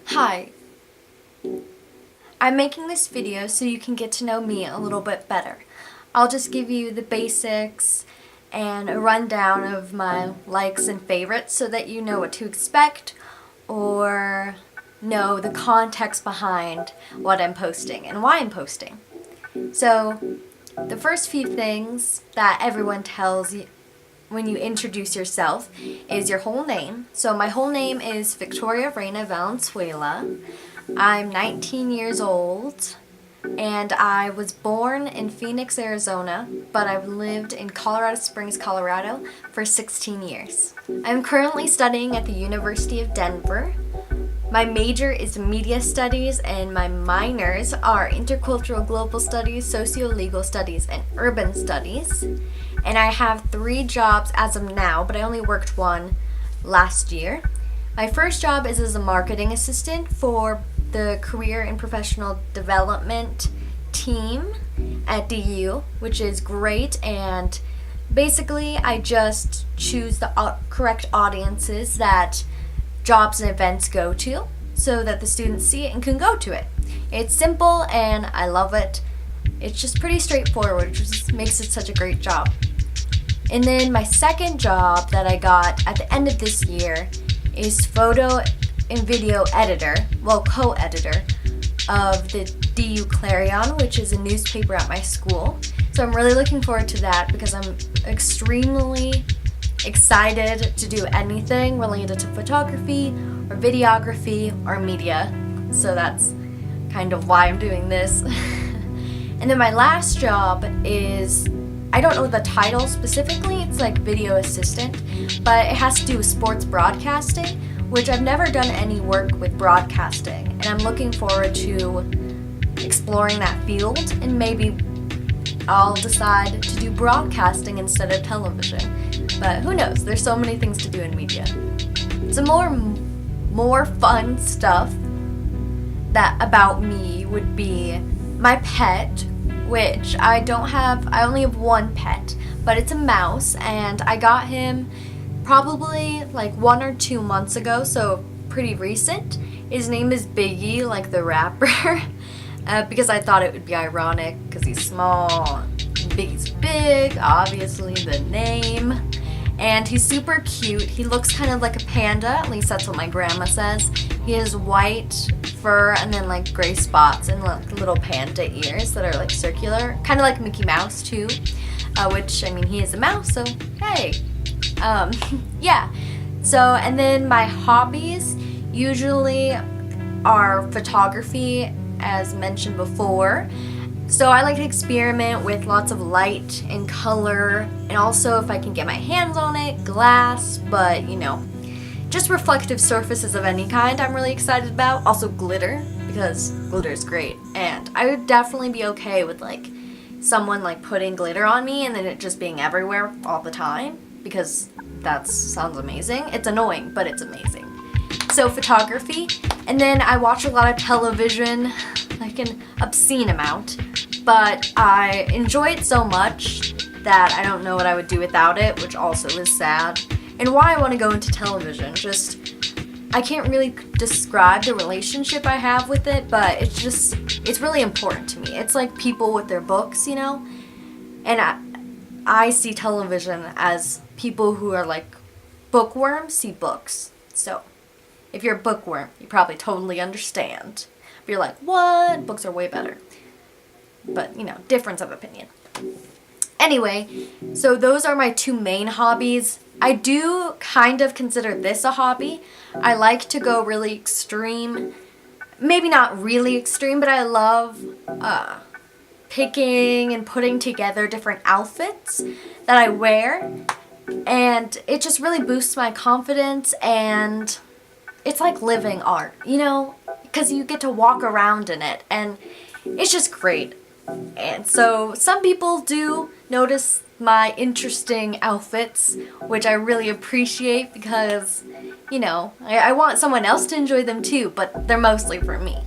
Hi, I'm making this video so you can get to know me a little bit better. I'll just give you the basics and a rundown of my likes and favorites so that you know what to expect or know the context behind what I'm posting and why I'm posting. So, the first few things that everyone tells you when you introduce yourself is your whole name. So my whole name is Victoria Reina Valenzuela. I'm 19 years old and I was born in Phoenix, Arizona, but I've lived in Colorado Springs, Colorado for 16 years. I'm currently studying at the University of Denver. My major is media studies and my minors are intercultural global studies, socio-legal studies, and urban studies. And I have 3 jobs as of now, but I only worked one last year. My first job is as a marketing assistant for the Career and Professional Development team at DU, which is great. And basically, I just choose the correct audiences that jobs and events go to so that the students see it and can go to it. It's simple and I love it. It's just pretty straightforward, which just makes it such a great job. And then my second job that I got at the end of this year is photo and video editor, co-editor of the DU Clarion, which is a newspaper at my school. So I'm really looking forward to that because I'm extremely excited to do anything related to photography or videography or media. So that's kind of why I'm doing this. And then my last job is, I don't know the title specifically, it's like video assistant, but it has to do with sports broadcasting, which I've never done any work with broadcasting, and I'm looking forward to exploring that field, and maybe I'll decide to do broadcasting instead of television. But who knows, there's so many things to do in media. Some more fun stuff that about me would be my pet, which I only have one pet, but it's a mouse, and I got him probably like 1 or 2 months ago, so pretty recent. His name is Biggie, like the rapper, because I thought it would be ironic because he's small, Biggie's big, obviously the name, and he's super cute. He looks kind of like a panda, at least that's what my grandma says. He has white fur and then like gray spots and like little panda ears that are like circular, kind of like Mickey Mouse too, which, I mean, he is a mouse, so hey. Yeah. So, and then my hobbies usually are photography, as mentioned before. So I like to experiment with lots of light and color, and also if I can get my hands on it, glass, but you know, just reflective surfaces of any kind I'm really excited about. Also glitter, because glitter is great, and I would definitely be okay with like someone like putting glitter on me and then it just being everywhere all the time, because that sounds amazing. It's annoying, but it's amazing. So photography, and then I watch a lot of television, like an obscene amount, but I enjoy it so much that I don't know what I would do without it, which also is sad. And why I want to go into television, just, I can't really describe the relationship I have with it, but it's really important to me. It's like people with their books, you know? And I see television as people who are like bookworms see books. So, if you're a bookworm, you probably totally understand. If you're like, what? Books are way better. But, you know, difference of opinion. Anyway, so those are my 2 main hobbies. I do kind of consider this a hobby. I like to go really extreme. Maybe not really extreme, but I love picking and putting together different outfits that I wear. And it just really boosts my confidence, and it's like living art, you know? Because you get to walk around in it, and it's just great. And so some people do notice my interesting outfits, which I really appreciate because, you know, I want someone else to enjoy them too, but they're mostly for me.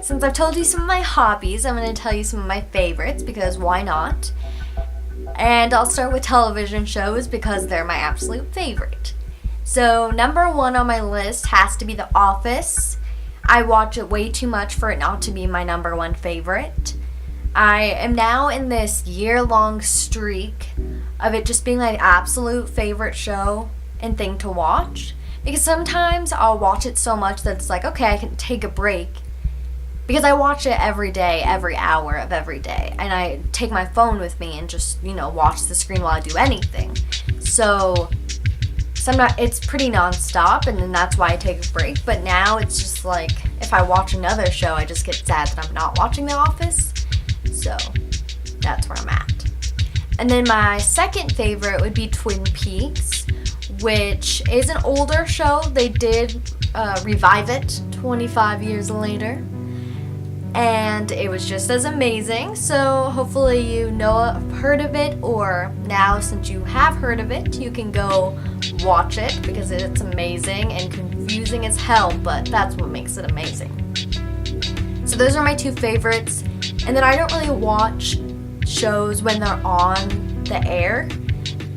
Since I've told you some of my hobbies, I'm going to tell you some of my favorites, because why not? And I'll start with television shows because they're my absolute favorite. So number 1 on my list has to be The Office. I watch it way too much for it not to be my number 1 favorite. I am now in this year-long streak of it just being my absolute favorite show and thing to watch. Because sometimes I'll watch it so much that it's like, okay, I can take a break. Because I watch it every day, every hour of every day. And I take my phone with me and just, watch the screen while I do anything. So it's pretty nonstop, and then that's why I take a break. But now it's just like, if I watch another show, I just get sad that I'm not watching The Office. So that's where I'm at. And then my second favorite would be Twin Peaks, which is an older show. They did revive it 25 years later. And it was just as amazing. So hopefully have heard of it, or now since you have heard of it, you can go watch it because it's amazing and confusing as hell, but that's what makes it amazing. So those are my 2 favorites. And then I don't really watch shows when they're on the air.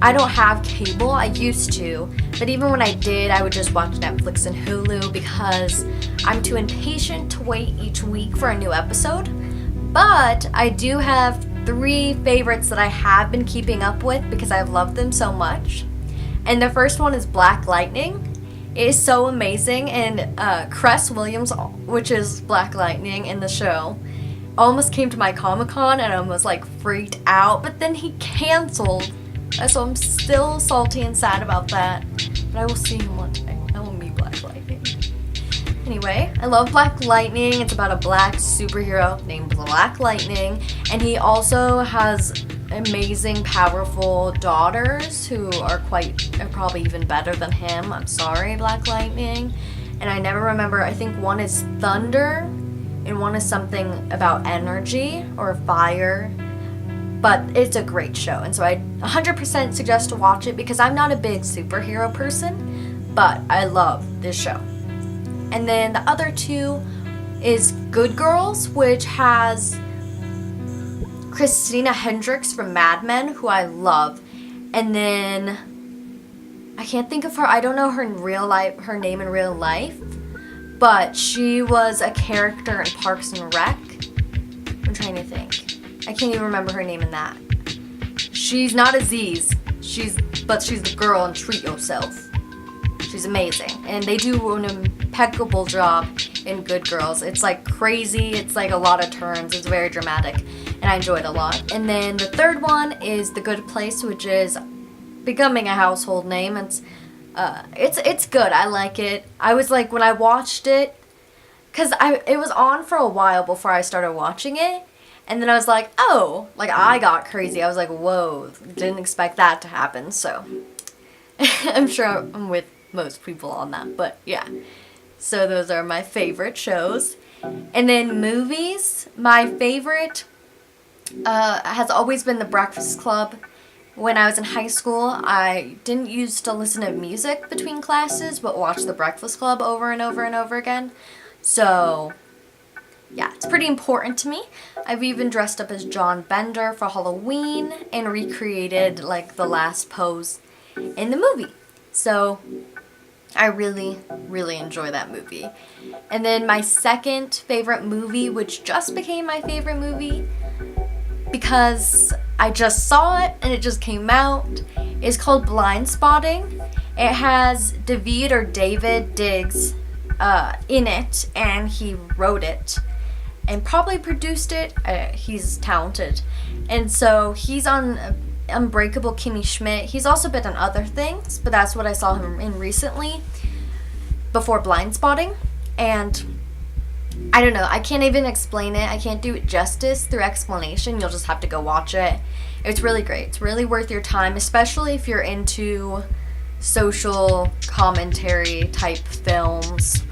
I don't have cable. I used to, but even when I did, I would just watch Netflix and Hulu because I'm too impatient to wait each week for a new episode. But I do have 3 favorites that I have been keeping up with because I've loved them so much. And the first one is Black Lightning. It is so amazing, and Cress Williams, which is Black Lightning in the show, almost came to my Comic-Con and I was like freaked out, but then he canceled. So I'm still salty and sad about that. But I will see him one day. I will meet Black Lightning. Anyway, I love Black Lightning. It's about a black superhero named Black Lightning. And he also has amazing, powerful daughters who are probably even better than him. I'm sorry, Black Lightning. And I never remember, I think one is Thunder and one is something about energy or fire. But it's a great show, and so I 100% suggest to watch it because I'm not a big superhero person, but I love this show. And then the other 2 is Good Girls, which has Christina Hendricks from Mad Men, who I love. And then I can't think of her. I don't know her name in real life, but she was a character in Parks and Rec. I'm trying to think. I can't even remember her name in that. She's not Aziz, but she's the girl in Treat Yourself. She's amazing. And they do an impeccable job in Good Girls. It's like crazy, it's like a lot of turns, it's very dramatic, and I enjoy it a lot. And then the third one is The Good Place, which is becoming a household name. It's good, I like it. I was like, when I watched it, because it was on for a while before I started watching it, and then I was like, oh, like I got crazy. I was like, whoa, didn't expect that to happen. So I'm sure I'm with most people on that, but yeah. So those are my favorite shows. And then movies, my favorite has always been The Breakfast Club. When I was in high school, I didn't used to listen to music between classes, but watch The Breakfast Club over and over and over again. So yeah, it's pretty important to me. I've even dressed up as John Bender for Halloween and recreated like the last pose in the movie. So I really, really enjoy that movie. And then my second favorite movie, which just became my favorite movie because I just saw it and it just came out, is called Blind Spotting. It has David Diggs in it, and he wrote it and probably produced it. He's talented. And so he's on Unbreakable Kimmy Schmidt. He's also been on other things, but that's what I saw him in recently before Blind Spotting. And I don't know, I can't even explain it. I can't do it justice through explanation. You'll just have to go watch it. It's really great. It's really worth your time, especially if you're into social commentary type films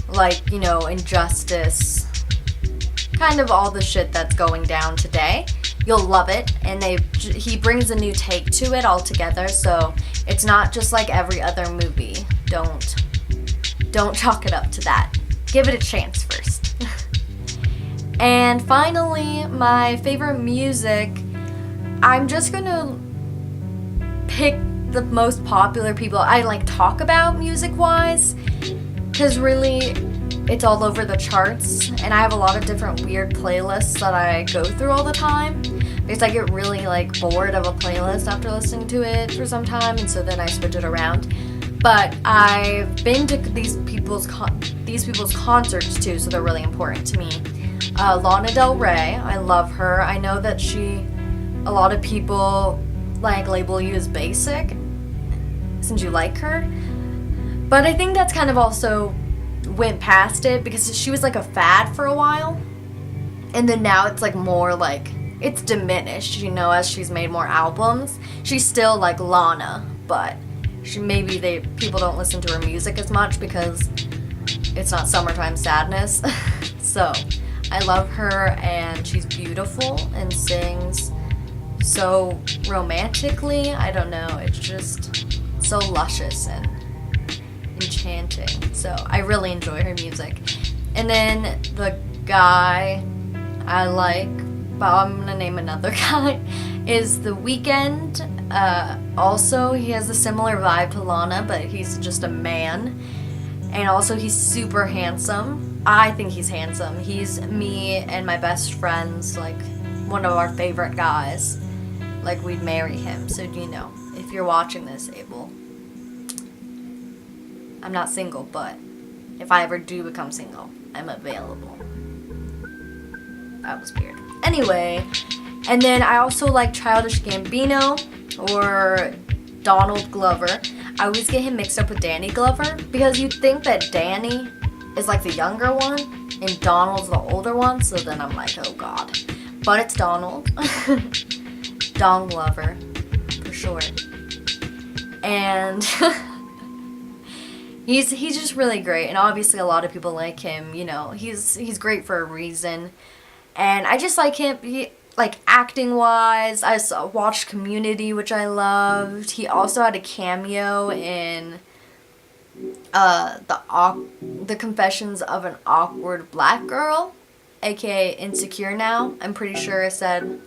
like, Injustice, kind of all the shit that's going down today. You'll love it, and he brings a new take to it altogether, so it's not just like every other movie. Don't chalk it up to that. Give it a chance first. And finally, my favorite music, I'm just gonna pick the most popular people I like talk about music-wise, because really it's all over the charts, and I have a lot of different weird playlists that I go through all the time, because I get really like bored of a playlist after listening to it for some time, and so then I switch it around. But I've been to these people's concerts too, so they're really important to me. Lana Del Rey, I love her. I know that a lot of people like label you as basic since you like her, but I think that's kind of also went past it, because she was like a fad for a while, and then now it's like more like it's diminished, you know, as she's made more albums. She's still like Lana, but people don't listen to her music as much because it's not Summertime Sadness. So I love her, and she's beautiful and sings so romantically. I don't know, it's just so luscious and enchanting. So I really enjoy her music. And then the guy I like, but I'm gonna name another guy, is The Weeknd. Also, he has a similar vibe to Lana, but he's just a man. And also, he's super handsome. I think he's handsome. He's me and my best friends, like, one of our favorite guys. Like, we'd marry him. So, you know, if you're watching this, Abel, I'm not single, but if I ever do become single, I'm available. That was weird. Anyway, and then I also like Childish Gambino or Donald Glover. I always get him mixed up with Danny Glover, because you'd think that Danny is like the younger one and Donald's the older one, so then I'm like, oh god. But it's Donald. Don Glover, for short. And he's just really great, and obviously a lot of people like him, you know, he's great for a reason. And I just like him, like acting wise. I watched Community, which I loved. He also had a cameo in the Confessions of an Awkward Black Girl, aka Insecure Now. I'm pretty sure I said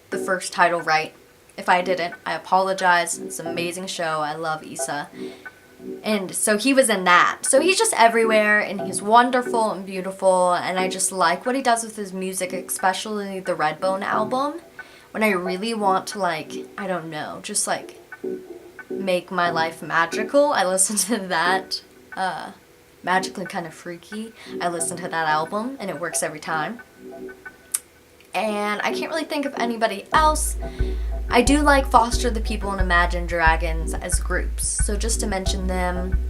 the first title right. If I didn't, I apologize. It's an amazing show. I love Issa. And so he was in that. So he's just everywhere, and he's wonderful and beautiful, and I just like what he does with his music, especially the Redbone album. When I really want to, like, I don't know, just like make my life magical, I listen to that. Magically Kind of Freaky. I listen to that album, and it works every time. And I can't really think of anybody else. I do like Foster the People and Imagine Dragons as groups, so just to mention them.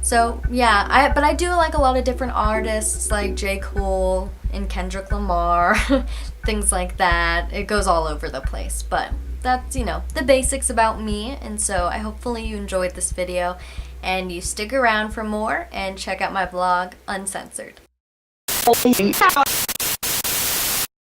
So yeah, but I do like a lot of different artists like J. Cole and Kendrick Lamar, things like that. It goes all over the place, but that's, you know, the basics about me. And so I hopefully you enjoyed this video and you stick around for more and check out my blog Uncensored.